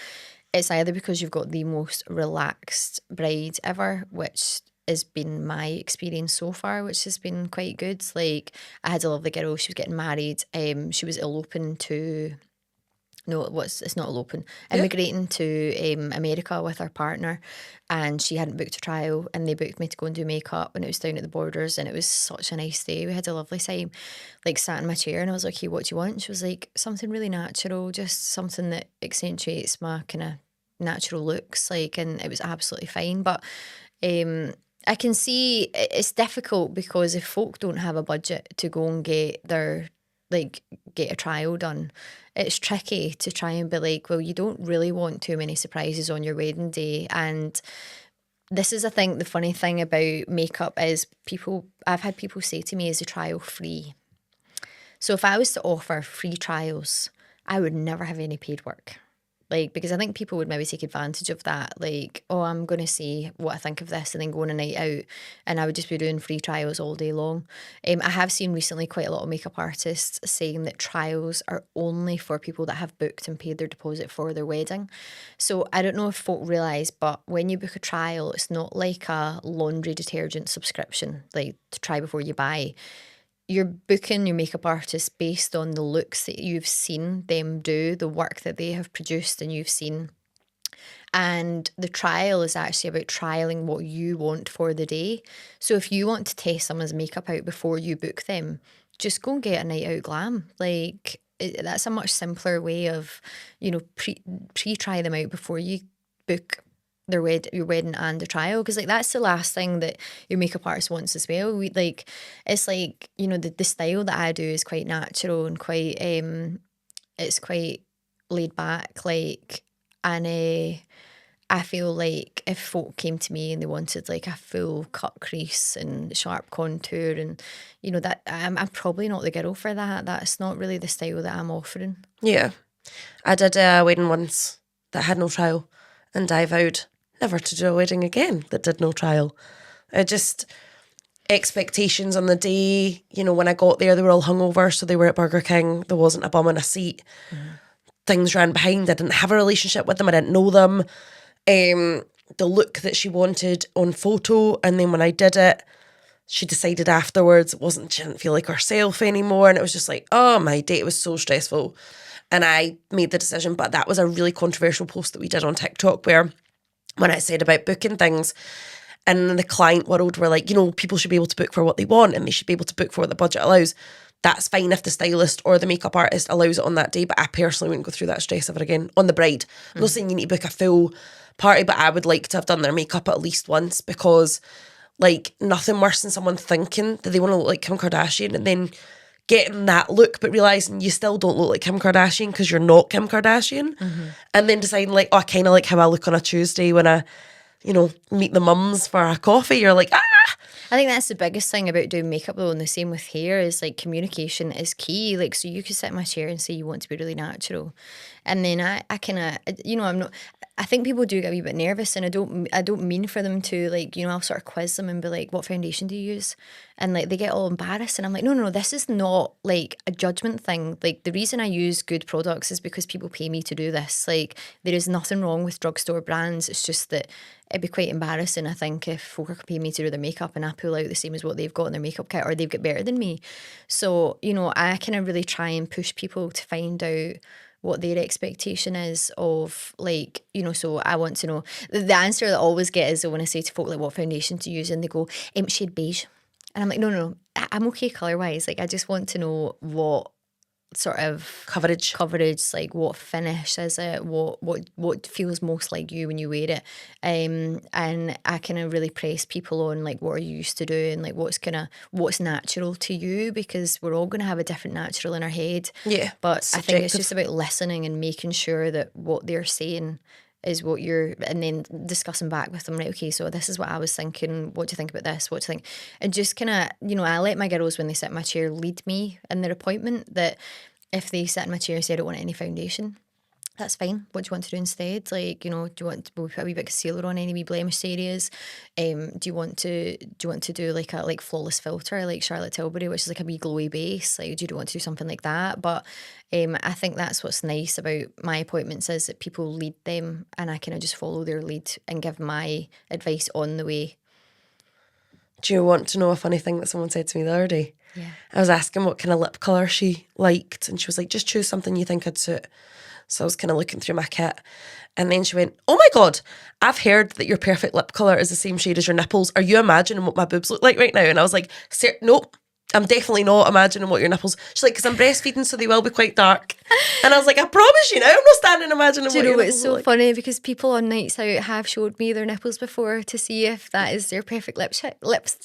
It's either because you've got the most relaxed bride ever, which has been my experience so far, which has been quite good. Like, I had a lovely girl, she was getting married. She was eloping to... No, it's not eloping. Immigrating to America with her partner, and she hadn't booked a trial, and they booked me to go and do makeup, and it was down at the borders, and it was such a nice day. We had a lovely time. Like, sat in my chair, and I was like, "Hey, what do you want?" She was like, "Something really natural, just something that accentuates my kind of natural looks." Like, and it was absolutely fine. But I can see it's difficult because if folk don't have a budget to go and get a trial done, it's tricky to try and be like, well, you don't really want too many surprises on your wedding day. And this is, I think, the funny thing about makeup is I've had people say to me, is the trial free? So if I was to offer free trials, I would never have any paid work. Like, because I think people would maybe take advantage of that. Like, oh, I'm going to see what I think of this and then go on a night out. And I would just be doing free trials all day long. I have seen recently quite a lot of makeup artists saying that trials are only for people that have booked and paid their deposit for their wedding. So I don't know if folk realise, but when you book a trial, it's not like a laundry detergent subscription, like to try before you buy. You're booking your makeup artist based on the looks that you've seen them do, the work that they have produced and you've seen. And the trial is actually about trialing what you want for the day. So if you want to test someone's makeup out before you book them, just go and get a night out glam. Like, that's a much simpler way of, pre-try them out before you book your wedding and a trial, because like that's the last thing that your makeup artist wants as well. It's like, the style that I do is quite natural and quite it's quite laid back, like, and I feel like if folk came to me and they wanted like a full cut crease and sharp contour and that I'm probably not the girl for that. That's not really the style that I'm offering. Yeah. I did a wedding once that had no trial, and I vowed never to do a wedding again that did no trial. I just, expectations on the day, you know, when I got there, they were all hungover, so they were at Burger King. There wasn't a bum on a seat. Things ran behind. I didn't have a relationship with them. I didn't know them. The look that she wanted on photo, and then when I did it, she decided afterwards she didn't feel like herself anymore, and it was just like, oh my day, it was so stressful. And I made the decision, but that was a really controversial post that we did on TikTok where when I said about booking things, and in the client world were like, you know, people should be able to book for what they want and they should be able to book for what the budget allows. That's fine if the stylist or the makeup artist allows it on that day, but I personally wouldn't go through that stress ever again on the bride. I'm not saying you need to book a full party, but I would like to have done their makeup at least once, because like nothing worse than someone thinking that they want to look like Kim Kardashian and then getting that look but realising you still don't look like Kim Kardashian because you're not Kim Kardashian, and then deciding like, oh, I kind of like how I look on a Tuesday when I, you know, meet the mums for a coffee. You're like, I think that's the biggest thing about doing makeup though, and the same with hair, is like communication is key. Like, so you could sit in my chair and say you want to be really natural, and then I kind of, you know, I think people do get a wee bit nervous, and I don't mean for them to, like, you know, I'll sort of quiz them and be like, what foundation do you use? And like they get all embarrassed, and I'm like, no, this is not like a judgment thing. Like, the reason I use good products is because people pay me to do this. Like, there is nothing wrong with drugstore brands. It's just that it'd be quite embarrassing, I think, if folk are paying me to do their makeup and I pull out the same as what they've got in their makeup kit, or they've got better than me. So, you know, I kind of really try and push people to find out what their expectation is of, like, you know, so I want to know. The answer that I always get is when I say to folk, like, what foundation to use, and they go, shade beige. And I'm like, no, I'm okay colour-wise. Like, I just want to know what sort of coverage, like what finish is it, what feels most like you when you wear it, and I kind of really press people on like, what are you used to doing, like what's natural to you, because we're all going to have a different natural in our head. yeah, but subjective. I think it's just about listening and making sure that what they're saying is what you're, and then discussing back with them, right, okay, so this is what I was thinking, what do you think about this, what do you think? And just kind of, you know, I let my girls, when they sit in my chair, lead me in their appointment, that if they sit in my chair and say, I don't want any foundation, that's fine. What do you want to do instead? Like, you know, do you want to put a wee bit of concealer on any wee blemish areas? Do you want to do like a flawless filter like Charlotte Tilbury, which is like a wee glowy base? Like, do you want to do something like that? But I think that's what's nice about my appointments, is that people lead them and I kind of just follow their lead and give my advice on the way. Do you want to know a funny thing that someone said to me the other day? Yeah. I was asking what kind of lip colour she liked, and she was like, just choose something you think would suit. So I was kind of looking through my kit, and then she went, oh my God, I've heard that your perfect lip colour is the same shade as your nipples. Are you imagining what my boobs look like right now? And I was like, nope, I'm definitely not imagining what your nipples. She's like, because I'm breastfeeding, so they will be quite dark. And I was like, I promise you now, I'm not standing imagining Do what you your know, nipples it's so look like. funny because people on nights out have showed me their nipples before to see if that is their perfect lips.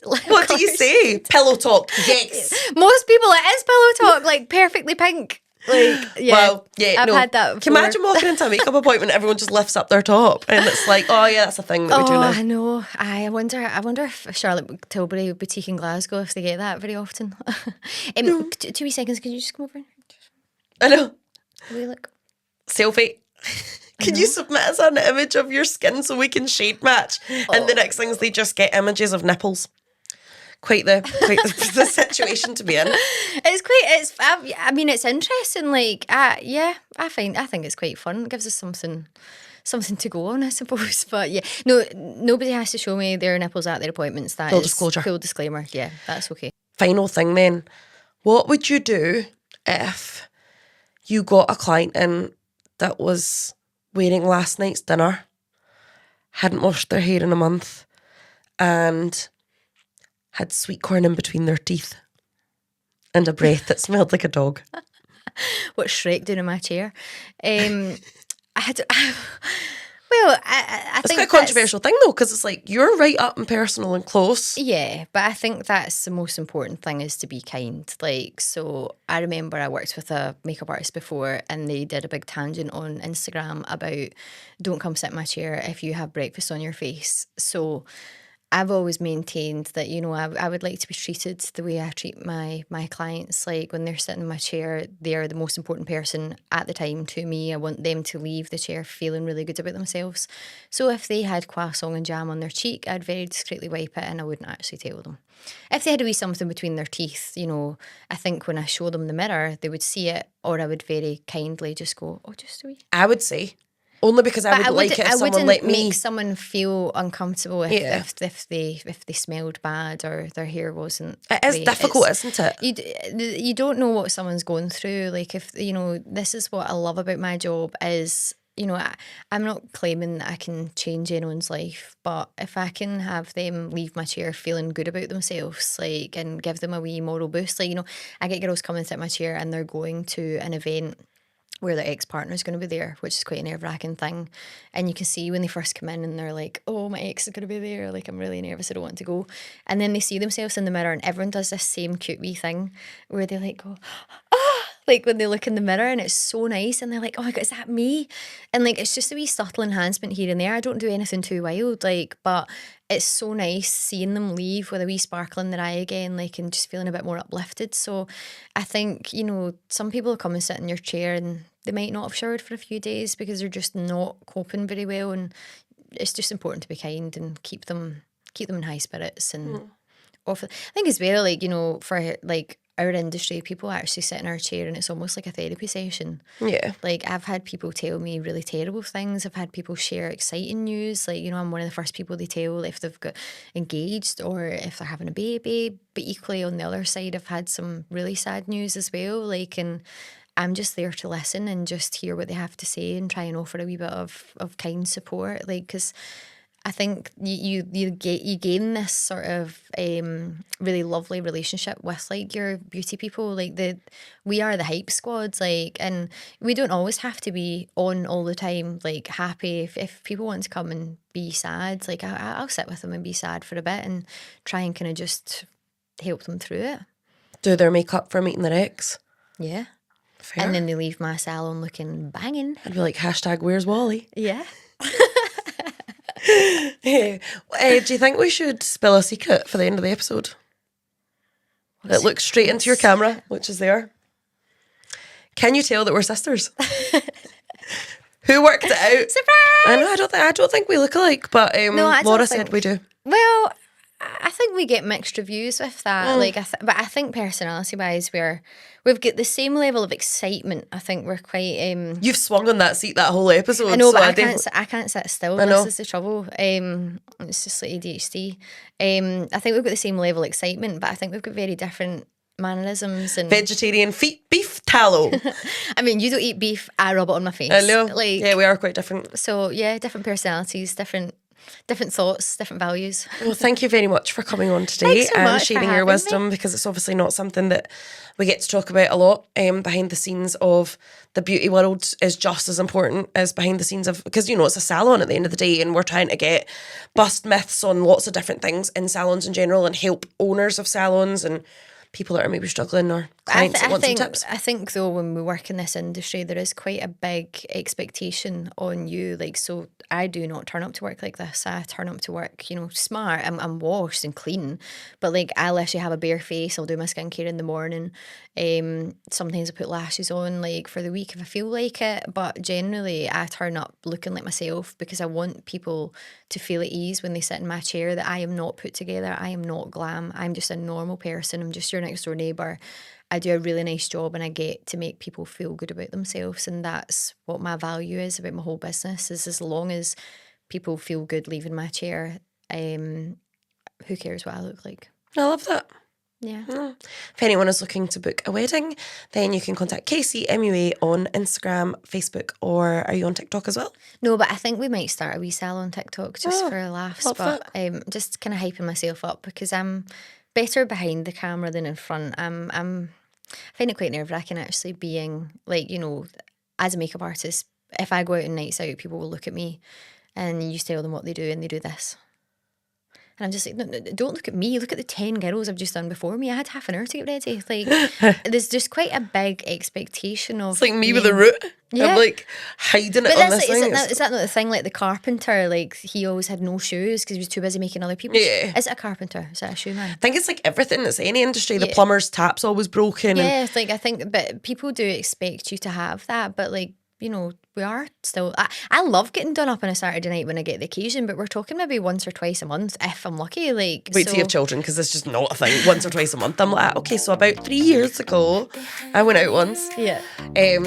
What do you say? Pillow talk, yes. Most people, it is pillow talk, like perfectly pink. Like, yeah, Well, yeah, I've no. had that before. Can you imagine walking into a makeup appointment, everyone just lifts up their top, and it's like, oh yeah, that's a thing that we do now. I know. I wonder if Charlotte Tilbury Boutique in Glasgow, if they get that very often. 2 wee seconds, can you just come over? I know. We look. Selfie. Can you submit us an image of your skin so we can shade match? And the next thing is they just get images of nipples. Quite the situation to be in. I mean, it's interesting. Like, I think it's quite fun. It gives us something to go on, I suppose. But yeah, no, nobody has to show me their nipples at their appointments. That Full is disclosure. Full disclaimer. Yeah, that's okay. Final thing then. What would you do if you got a client in that was wearing last night's dinner, hadn't washed their hair in a month, and had sweet corn in between their teeth and a breath that smelled like a dog? What Shrek doing in my chair? I It's think quite a controversial thing though, because it's like you're right up and personal and close. Yeah, but I think that's the most important thing, is to be kind. Like, so I remember I worked with a makeup artist before, and they did a big tangent on Instagram about, don't come sit in my chair if you have breakfast on your face. So I've always maintained that, you know, I would like to be treated the way I treat my clients. Like when they're sitting in my chair, they're the most important person at the time to me. I want them to leave the chair feeling really good about themselves. So if they had croissant and jam on their cheek, I'd very discreetly wipe it and I wouldn't actually tell them. If they had a wee something between their teeth, you know, I think when I show them the mirror, they would see it, or I would very kindly just go, oh, just a wee. I would say. Only because I would like it if someone let me. Make someone feel uncomfortable if they smelled bad or their hair wasn't. It is difficult, isn't it? You don't know what someone's going through. Like if you know, this is what I love about my job is, you know, I'm not claiming that I can change anyone's life, but if I can have them leave my chair feeling good about themselves, like, and give them a wee moral boost, like, you know, I get girls coming to sit in my chair and they're going to an event where their ex-partner is going to be there, which is quite a nerve-wracking thing. And you can see when they first come in and they're like, oh, my ex is going to be there. Like, I'm really nervous. I don't want to go. And then they see themselves in the mirror and everyone does this same cute wee thing where they like go, ah, like when they look in the mirror and it's so nice and they're like, oh my God, is that me? And like, it's just a wee subtle enhancement here and there. I don't do anything too wild, like, but it's so nice seeing them leave with a wee sparkle in their eye again, like, and just feeling a bit more uplifted. So I think, you know, some people come and sit in your chair and they might not have showered for a few days because they're just not coping very well, and it's just important to be kind and keep them in high spirits and offer. I think as well, like, you know, for like our industry, people actually sit in our chair and it's almost like a therapy session. Yeah. Like I've had people tell me really terrible things. I've had people share exciting news. Like, you know, I'm one of the first people they tell if they've got engaged or if they're having a baby. But equally on the other side, I've had some really sad news as well. Like, and I'm just there to listen and just hear what they have to say and try and offer a wee bit of kind support. Like, because I think you gain this sort of really lovely relationship with like your beauty people. Like we are the hype squad. Like, and we don't always have to be on all the time. Like happy. If people want to come and be sad, like I'll sit with them and be sad for a bit and try and kind of just help them through it. Do their makeup for meeting their ex. Yeah. Fair. And then they leave my salon looking banging. I'd be like, hashtag where's Wally? Yeah. Hey, do you think we should spill a secret for the end of the episode? It looks straight into your camera, which is there. Can you tell that we're sisters? Who worked it out? Surprise! I know. I don't think we look alike, but Laura said we do. Well, I think we get mixed reviews with that. Like, but I think personality-wise, we've got the same level of excitement. I think we're quite. You've swung on that seat that whole episode. I know, so but I can't sit still. I know. This is the trouble. It's just like ADHD. I think we've got the same level of excitement, but I think we've got very different mannerisms and Vegetarian beef tallow. I mean, you don't eat beef. I rub it on my face. I know. Like, yeah, we are quite different. So yeah, different personalities, different thoughts, different values. Well, thank you very much for coming on today so and much for sharing your having wisdom, because it's obviously not something that we get to talk about a lot. Behind the scenes of the beauty world is just as important as behind the scenes of, because, you know, it's a salon at the end of the day and we're trying to bust myths on lots of different things in salons in general and help owners of salons and people that are maybe struggling or clients that want some tips. I think though, when we work in this industry, there is quite a big expectation on you. Like, so I do not turn up to work like this. I turn up to work, you know, smart. I'm washed and clean, but like I literally have a bare face. I'll do my skincare in the morning. Sometimes I put lashes on like for the week if I feel like it, but generally I turn up looking like myself because I want people to feel at ease when they sit in my chair that I am not put together. I am not glam. I'm just a normal person. I'm just your next door neighbour. I do a really nice job and I get to make people feel good about themselves, and that's what my value is about my whole business, is as long as people feel good leaving my chair, who cares what I look like? I love that. Yeah. If anyone is looking to book a wedding, then you can contact Casey MUA on Instagram, Facebook, or are you on TikTok as well? No, but I think we might start a wee salon TikTok just for laughs. love But just kind of hyping myself up because I'm better behind the camera than in front. I find it quite nerve-wracking actually being like, you know, as a makeup artist, if I go out and nights out, people will look at me and you tell them what they do and they do this. And I'm just like, no, don't look at me. Look at the 10 girls I've just done before me. I had half an hour to get ready. Like, there's just quite a big expectation of. It's like me with a root. Yeah. I'm like hiding it But on this thing. is that not the thing? Like the carpenter, like he always had no shoes because he was too busy making other people's. Yeah. Is it a carpenter? Is it a shoe man? I think it's like everything. It's any industry. The plumber's tap's always broken. And Yeah, it's like I think, but people do expect you to have that. But like, you know, we are still. I love getting done up on a Saturday night when I get the occasion, but we're talking maybe once or twice a month if I'm lucky. Like, wait till you have children, because it's just not a thing. Once or twice a month. I'm like, okay, so about 3 years ago, I went out once. Yeah.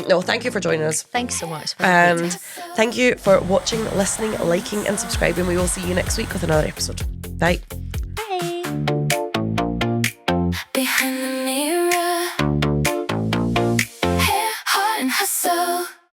No, thank you for joining us. Thanks so much. And thank you for watching, listening, liking, and subscribing. We will see you next week with another episode. Bye.